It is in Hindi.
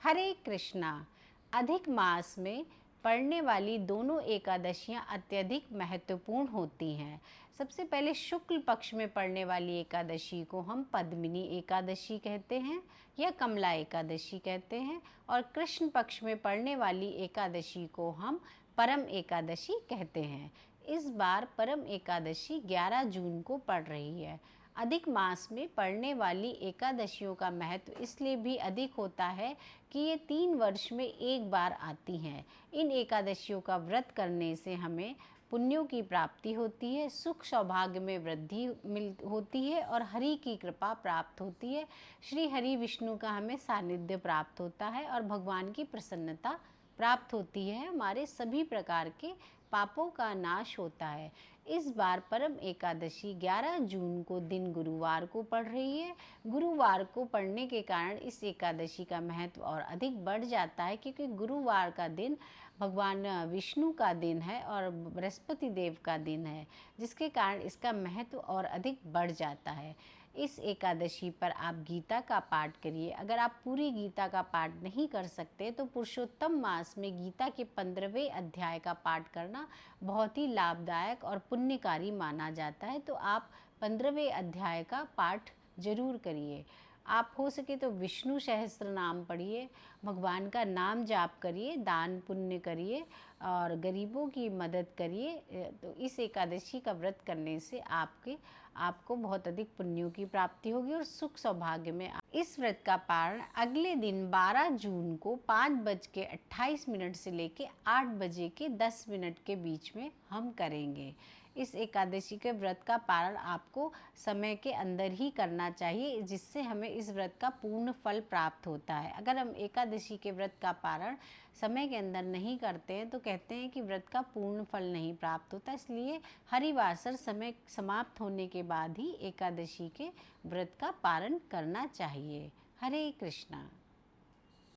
हरे कृष्णा। अधिक मास में पड़ने वाली दोनों एकादशियां अत्यधिक महत्वपूर्ण होती हैं। सबसे पहले शुक्ल पक्ष में पड़ने वाली एकादशी को हम पद्मिनी एकादशी कहते हैं या कमला एकादशी कहते हैं, और कृष्ण पक्ष में पड़ने वाली एकादशी को हम परम एकादशी कहते हैं। इस बार परम एकादशी 11 जून को पड़ रही है। अधिक मास में पड़ने वाली एकादशियों का महत्व इसलिए भी अधिक होता है कि ये 3 वर्ष में एक बार आती हैं। इन एकादशियों का व्रत करने से हमें पुण्यों की प्राप्ति होती है, सुख सौभाग्य में वृद्धि होती है और हरि की कृपा प्राप्त होती है। श्री हरि विष्णु का हमें सानिध्य प्राप्त होता है और भगवान की प्रसन्नता प्राप्त होती है। हमारे सभी प्रकार के पापों का नाश होता है। इस बार परम एकादशी 11 जून को दिन गुरुवार को पड़ रही है। गुरुवार को पड़ने के कारण इस एकादशी का महत्व और अधिक बढ़ जाता है, क्योंकि गुरुवार का दिन भगवान विष्णु का दिन है और बृहस्पति देव का दिन है, जिसके कारण इसका महत्व और अधिक बढ़ जाता है। इस एकादशी पर आप गीता का पाठ करिए। अगर आप पूरी गीता का पाठ नहीं कर सकते तो पुरुषोत्तम मास में गीता के 15वें अध्याय का पाठ करना बहुत ही लाभदायक और पुण्यकारी माना जाता है। तो आप 15वें अध्याय का पाठ जरूर करिए। आप हो सके तो विष्णु सहस्त्र नाम पढ़िए, भगवान का नाम जाप करिए, दान पुण्य करिए और गरीबों की मदद करिए। तो इस एकादशी का व्रत करने से आपको बहुत अधिक पुण्यों की प्राप्ति होगी और सुख सौभाग्य में। इस व्रत का पारण अगले दिन 12 जून को 5:28 से लेके 8:10 के बीच में हम करेंगे। इस एकादशी के व्रत का पारण आपको समय के अंदर ही करना चाहिए, जिससे हमें इस व्रत का पूर्ण फल प्राप्त होता है। अगर हम एकादशी के व्रत का पारण समय के अंदर नहीं करते हैं तो कहते हैं कि व्रत का पूर्ण फल नहीं प्राप्त होता। इसलिए हरिवासर समय समाप्त होने के बाद ही एकादशी के व्रत का पारण करना चाहिए। हरे कृष्णा।